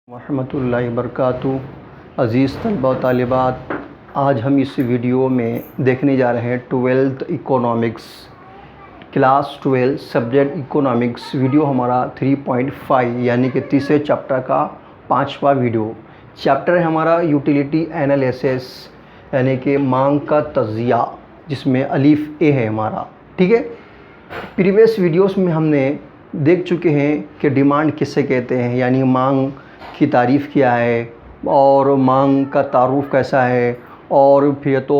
ورحمۃ اللہ وبرکاتہ۔ عزیز طلباء و طالبات، آج ہم اس ویڈیو میں دیکھنے جا رہے ہیں 12th economics, class 12 subject economics. Video ہمارا 3.5 یعنی کہ تیسرے چیپٹر کا 5واں ویڈیو۔ چیپٹر ہے ہمارا یوٹیلیٹی انالیسس یعنی کہ مانگ کا تجزیہ، جس میں الف اے ہے ہمارا، ٹھیک ہے۔ پریویس ویڈیوز میں ہم نے دیکھ چکے ہیں کہ ڈیمانڈ کسے کہتے ہیں، یعنی مانگ کی تعریف کیا ہے اور مانگ کا تعارف کیسا ہے، اور پھر تو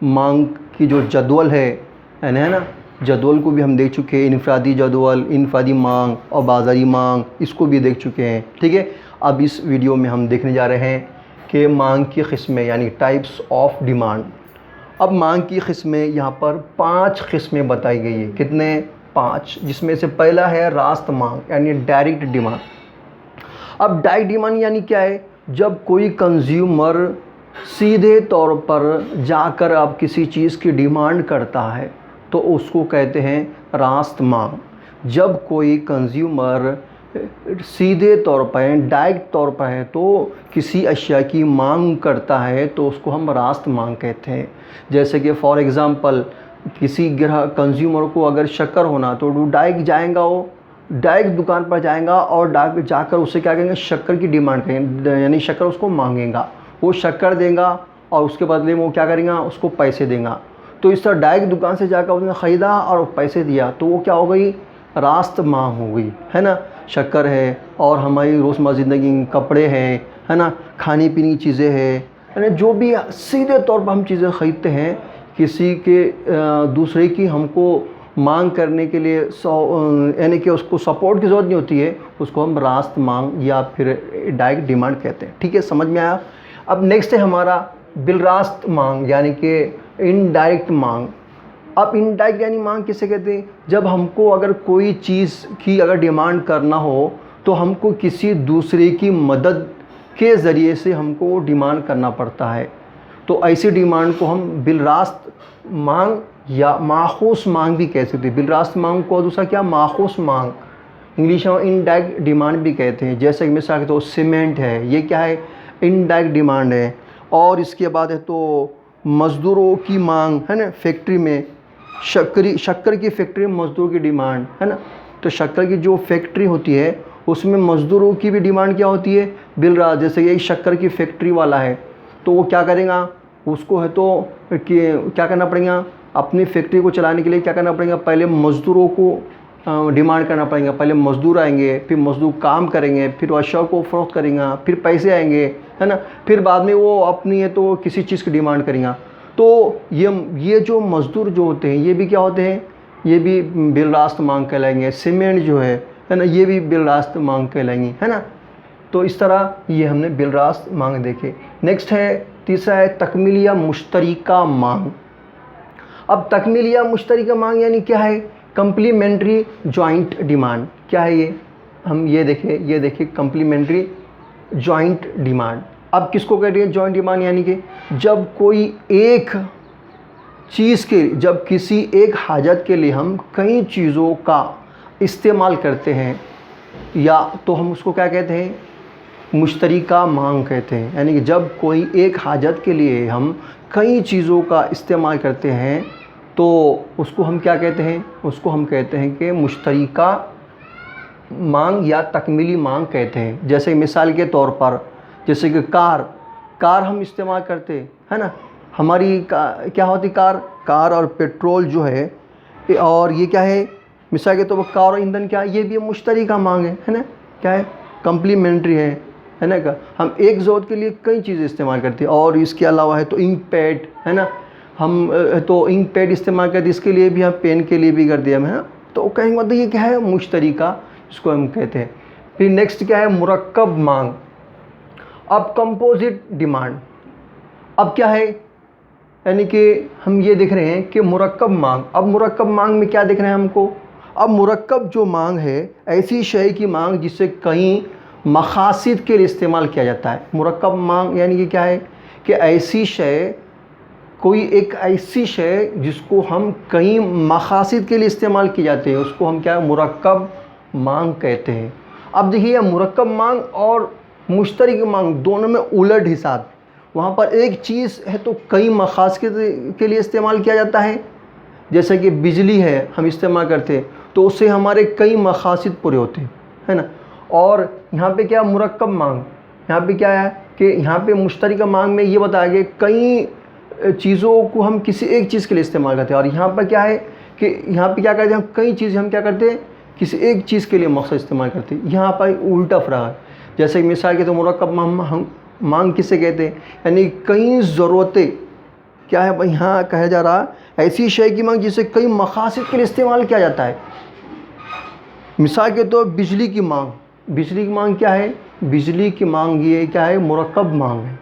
مانگ کی جو جدول ہے نا، جدول کو بھی ہم دیکھ چکے ہیں، انفرادی جدول، انفرادی مانگ اور بازاری مانگ، اس کو بھی دیکھ چکے ہیں، ٹھیک ہے۔ اب اس ویڈیو میں ہم دیکھنے جا رہے ہیں کہ مانگ کی قسمیں یعنی ٹائپس آف ڈیمانڈ۔ اب مانگ کی قسمیں یہاں پر 5 قسمیں بتائی گئی ہیں، کتنے؟ 5، جس میں سے پہلا ہے راست مانگ یعنی ڈائریکٹ ڈیمانڈ۔ اب ڈائریکٹ ڈیمانڈ یعنی کیا ہے؟ جب کوئی کنزیومر سیدھے طور پر جا کر اب کسی چیز کی ڈیمانڈ کرتا ہے تو اس کو کہتے ہیں راست مانگ۔ جب کوئی کنزیومر سیدھے طور پر ڈائریکٹ طور پر ہے تو کسی اشیاء کی مانگ کرتا ہے تو اس کو ہم راست مانگ کہتے ہیں۔ جیسے کہ فار ایگزامپل کسی کنزیومر کو اگر شکر ہونا تو وہ ڈائریکٹ جائیں گا، وہ ڈائریکٹ دکان پر جائیں گا اور جا کر اسے کیا کہیں گے؟ شکر کی ڈیمانڈ کریں گے، یعنی شکر اس کو مانگیں گا، وہ شکر دیں گا اور اس کے بدلے میں وہ کیا کریں گا؟ اس کو پیسے دیں گا۔ تو اس طرح ڈائریکٹ دکان سے جا کر اس نے خریدا اور پیسے دیا تو وہ کیا ہو گئی؟ راست مانگ ہو گئی، ہے نا۔ شکر ہے اور ہماری روزمرہ زندگی کپڑے ہیں، ہے نا، کھانے پینے کی چیزیں ہیں، یعنی جو بھی سیدھے طور پر ہم چیزیں خریدتے ہیں، کسی کے دوسرے کی ہم کو مانگ کرنے کے لیے یعنی کہ اس کو سپورٹ کی ضرورت نہیں ہوتی ہے، اس کو ہم راست مانگ یا پھر ڈائریکٹ ڈیمانڈ کہتے ہیں، ٹھیک ہے، سمجھ میں آیا؟ اب نیکسٹ ہے ہمارا بالراست مانگ یعنی کہ انڈائریکٹ مانگ۔ اب انڈائریکٹ یعنی مانگ کسے کہتے ہیں؟ جب ہم کو اگر کوئی چیز کی اگر ڈیمانڈ کرنا ہو تو ہم کو کسی دوسرے کی مدد کے ذریعے سے ہم کو ڈیمانڈ کرنا پڑتا ہے، تو ایسی ڈیمانڈ کو ہم بالراست مانگ یا ماخوذ مانگ بھی کہہ سکتے ہیں۔ بالراست مانگ کو دوسرا کیا؟ ماخوذ مانگ، انگلش میں انڈائریکٹ ڈیمانڈ بھی کہتے ہیں۔ جیسے کہ مثال کے تو سیمنٹ ہے، یہ کیا ہے؟ انڈائریکٹ ڈیمانڈ ہے۔ اور اس کے بعد ہے تو مزدوروں کی مانگ، ہے نا، فیکٹری میں شکر کی فیکٹری میں مزدور کی ڈیمانڈ، ہے نا، تو شکر کی جو فیکٹری ہوتی ہے اس میں مزدوروں کی بھی ڈیمانڈ کیا ہوتی ہے؟ بالراست۔ جیسے یہ شکر کی فیکٹری والا ہے تو وہ کیا کرے گا؟ اس کو ہے تو کیا کرنا پڑے گا؟ اپنی فیکٹری کو چلانے کے لیے کیا کرنا پڑے گا؟ پہلے مزدوروں کو ڈیمانڈ کرنا پڑے گا۔ پہلے مزدور آئیں گے، پھر مزدور کام کریں گے، پھر وہ اشیاء کو فروخت کریں گا، پھر پیسے آئیں گے، ہے نا، پھر بعد میں وہ اپنی ہے تو کسی چیز کی ڈیمانڈ کریں گا۔ تو یہ جو مزدور جو ہوتے ہیں یہ بھی کیا ہوتے ہیں؟ یہ بھی بالراست مانگ کہلائیں گے۔ سیمنٹ جو ہے نا، یہ بھی بالراست مانگ کہلائیں گی، ہے نا۔ تو اس طرح یہ ہم نے بالراست مانگ دیکھے۔ نیکسٹ ہے تیسرا ہے تکمیلیہ مشترکہ مانگ۔ اب تکمیلیہ مشترکہ مانگ یعنی کیا ہے؟ Complementary joint demand. کیا ہے یہ؟ ہم یہ دیکھیں کمپلیمنٹری جوائنٹ ڈیمانڈ۔ اب کس کو کہتے ہیں جوائنٹ ڈیمانڈ؟ یعنی کہ جب کوئی ایک چیز کے جب کسی ایک حاجت کے لیے ہم کئی چیزوں کا استعمال کرتے ہیں یا تو ہم اس کو کیا کہتے ہیں؟ مشترکہ مانگ کہتے ہیں۔ یعنی کہ جب کوئی ایک حاجت کے لیے ہم کئی چیزوں کا استعمال کرتے ہیں تو اس کو ہم کیا کہتے ہیں؟ اس کو ہم کہتے ہیں کہ مشترکہ مانگ یا تکمیلی مانگ کہتے ہیں۔ جیسے مثال کے طور پر جیسے کہ کار ہم استعمال کرتے ہیں نا، ہماری کیا ہوتی کار اور پیٹرول جو ہے، اور یہ کیا ہے؟ مثال کے طور پر کار اور ایندھن کیا ہے؟ یہ بھی مشترکہ مانگ ہے نا، کیا ہے؟ کمپلیمنٹری ہے نا، ہم ایک ضرورت کے لیے کئی چیزیں استعمال کرتے ہیں۔ اور اس کے علاوہ ہے تو انک پیڈ، ہے نا، ہم تو انک پیڈ استعمال کرتے اس کے لیے بھی، ہم پین کے لیے بھی کر دیا ہم، ہے نا، تو کہیں گے مطلب یہ کیا ہے؟ مشترکہ، اس کو ہم کہتے ہیں۔ پھر نیکسٹ کیا ہے؟ مرکب مانگ۔ اب کمپوزٹ ڈیمانڈ، اب کیا ہے؟ یعنی کہ ہم یہ دیکھ رہے ہیں کہ مرکب مانگ۔ اب مرکب مانگ میں کیا دیکھ رہے ہیں ہم کو؟ اب مرکب جو مانگ ہے ایسی شے کی مانگ جسے کئی مقاصد کے لیے استعمال کیا جاتا ہے۔ مرکب مانگ یعنی کہ کیا ہے؟ کہ ایسی شے، کوئی ایک ایسی شے جس کو ہم کئی مقاصد کے لیے استعمال کی جاتے ہیں، اس کو ہم کیا ہے؟ مرکب مانگ کہتے ہیں۔ اب دیکھیے مرکب مانگ اور مشترک مانگ دونوں میں الٹ حساب. وہاں پر ایک چیز ہے تو کئی مقاصد کے لیے استعمال کیا جاتا ہے. جیسے کہ بجلی ہے ہم استعمال کرتے ہیں تو اس سے ہمارے کئی مقاصد پورے ہوتے ہیں, ہے نا. اور یہاں پہ کیا مرکب مانگ, یہاں پہ کیا ہے کہ یہاں پہ مشترکہ مانگ میں یہ بتایا گیا کئی چیزوں کو ہم کسی ایک چیز کے لیے استعمال کرتے ہیں. اور یہاں پر کیا ہے کہ یہاں پہ کیا کرتے ہیں, ہم کئی چیزیں ہم کیا کرتے ہیں کسی ایک چیز کے لیے مقصد استعمال کرتے ہیں. یہاں پر الٹا فرق ہے. جیسے کہ مثال کے تو مرکب مانگ کسے کہتے ہیں, یعنی کئی ضرورتیں کیا ہے بھائی, یہاں کہا جا رہا ایسی شے کی مانگ جسے کئی مقاصد کے لیے استعمال کیا جاتا ہے. مثال کے طور بجلی کی مانگ, بجلی کی مانگ کیا ہے, بجلی کی مانگ یہ کیا ہے مرکب مانگ ہے.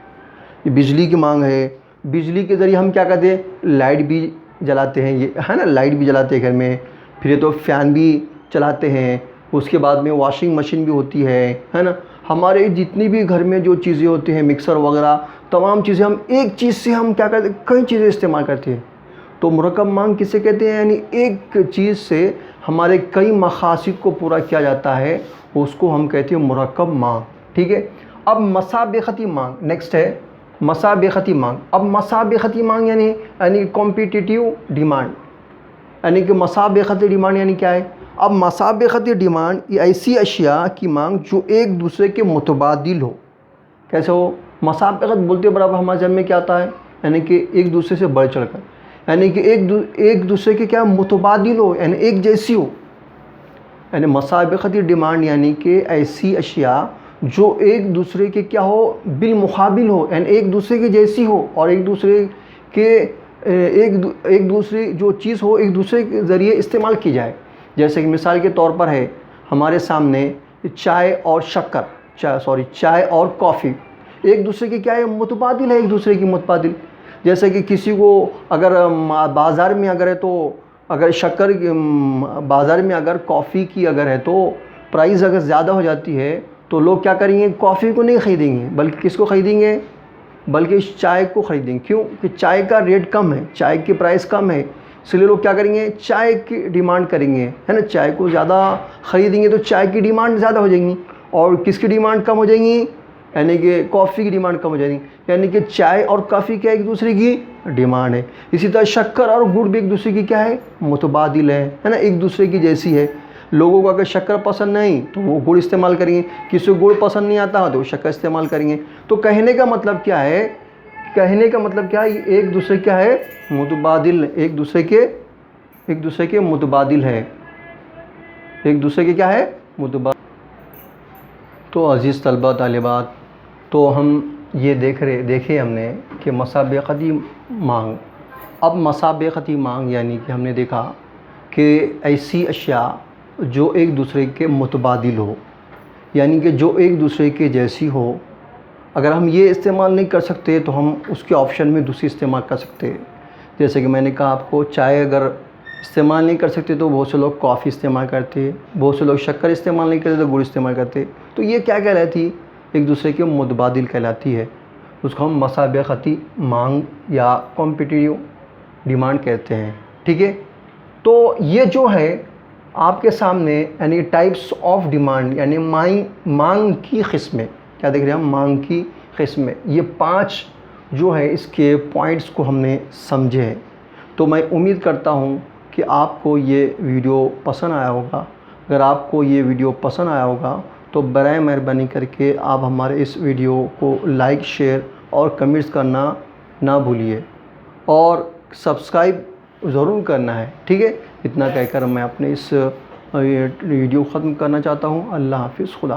یہ بجلی کی مانگ ہے, بجلی کے ذریعے ہم کیا کرتے ہیں لائٹ بھی جلاتے ہیں, یہ ہے نا لائٹ بھی جلاتے ہیں گھر میں, پھر یہ تو فین بھی چلاتے ہیں, اس کے بعد میں واشنگ مشین بھی ہوتی ہے نا. ہمارے جتنی بھی گھر میں جو چیزیں ہوتی ہیں مکسر وغیرہ تمام چیزیں ہم ایک چیز سے ہم کیا کرتے ہیں کئی چیزیں استعمال کرتے ہیں. تو مرکب مانگ کسے کہتے ہیں, یعنی ایک چیز سے ہمارے کئی مقاصد کو پورا کیا جاتا ہے, اس کو ہم کہتے ہیں مرکب مانگ. ٹھیک ہے. اب مسابقتی مانگ نیکسٹ ہے, مسابقتی مانگ. اب مسابقتی مانگ یعنی کمپیٹیٹیو ڈیمانڈ, یعنی کہ مسابقتی ڈیمانڈ یعنی کیا ہے. اب مسابقتی ڈیمانڈ یہ ایسی اشیاء کی مانگ جو ایک دوسرے کے متبادل ہو. کیسے ہو, مسابقت بولتے برابر ہمارے ذہن میں کیا آتا ہے, یعنی کہ ایک دوسرے سے بڑھ چڑھ کر, یعنی کہ ایک دوسرے کے کیا متبادل ہو, یعنی ایک جیسی ہو. یعنی مسابقتی ڈیمانڈ یعنی کہ ایسی اشیاء جو ایک دوسرے کے کیا ہو بالمقابل ہو, یعنی ایک دوسرے کے جیسی ہو اور ایک دوسرے کے ایک دوسری جو چیز ہو ایک دوسرے کے ذریعے استعمال کی جائے. جیسے کہ مثال کے طور پر ہے ہمارے سامنے چائے اور چائے اور کافی ایک دوسرے کے کیا ہے متبادل ہے, ایک دوسرے کی متبادل. جیسے کہ کسی کو اگر بازار میں اگر ہے تو اگر شکر بازار میں اگر کافی کی اگر ہے تو پرائز اگر زیادہ ہو جاتی ہے تو لوگ کیا کریں گے, کافی کو نہیں خریدیں گے بلکہ کس کو خریدیں گے, بلکہ اس چائے کو خریدیں گے. کیوں کہ چائے کا ریٹ کم ہے, چائے کی پرائس کم ہے, اس لیے لوگ کیا کریں گے چائے کی ڈیمانڈ کریں گے, ہے نا. چائے کو زیادہ خریدیں گے تو چائے کی ڈیمانڈ زیادہ ہو جائیں گی, اور کس کی ڈیمانڈ کم ہو جائیں گی, یعنی کہ کافی کی ڈیمانڈ کم ہو جائیں گی. یعنی کہ چائے اور کافی کیا ایک دوسرے کی ڈیمانڈ ہے. اسی طرح شکر اور گڑ بھی ایک دوسرے کی کیا ہے متبادل ہے نا, ایک دوسرے کی جیسی ہے. لوگوں کو اگر شکر پسند نہیں تو وہ گڑ استعمال کریں گے, کسی کو گڑ پسند نہیں آتا تو وہ شکر استعمال کریں گے. تو کہنے کا مطلب کیا ہے, کہنے کا مطلب کیا ہے, ایک دوسرے کیا ہے متبادل, ایک دوسرے کے متبادل ہے, ایک دوسرے کے کیا ہے متبادل. تو عزیز طلبہ طالبات, تو ہم یہ دیکھے ہم نے کہ مسابقتی مانگ. اب مسابقتی مانگ یعنی کہ ہم نے دیکھا کہ ایسی اشیاء جو ایک دوسرے کے متبادل ہو, یعنی کہ جو ایک دوسرے کے جیسی ہو. اگر ہم یہ استعمال نہیں کر سکتے تو ہم اس کے آپشن میں دوسری استعمال کر سکتے ہیں. جیسے کہ میں نے کہا آپ کو چائے اگر استعمال نہیں کر سکتے تو بہت سے لوگ کافی استعمال کرتے, بہت سے لوگ شکر استعمال نہیں کرتے تو گڑ استعمال کرتے. تو یہ کیا کہلاتی, ایک دوسرے کے متبادل کہلاتی ہے. اس کو ہم مسابقتی مانگ یا کمپیٹیٹیو ڈیمانڈ کہتے ہیں. ٹھیک ہے. تو یہ جو ہے آپ کے سامنے یعنی ٹائپس آف ڈیمانڈ یعنی مانگ کی قسمیں, کیا دیکھ رہے ہیں ہم مانگ کی قسمیں, یہ 5 جو ہے اس کے پوائنٹس کو ہم نے سمجھے ہیں. تو میں امید کرتا ہوں کہ آپ کو یہ ویڈیو پسند آیا ہوگا. اگر آپ کو یہ ویڈیو پسند آیا ہوگا تو برائے مہربانی کر کے آپ ہمارے اس ویڈیو کو لائک, شیئر اور کمنٹس کرنا نہ بھولیے, اور سبسکرائب ضرور کرنا ہے. ٹھیک ہے. اتنا کہہ کر میں اپنے اس ویڈیو ختم کرنا چاہتا ہوں. اللہ حافظ. خدا.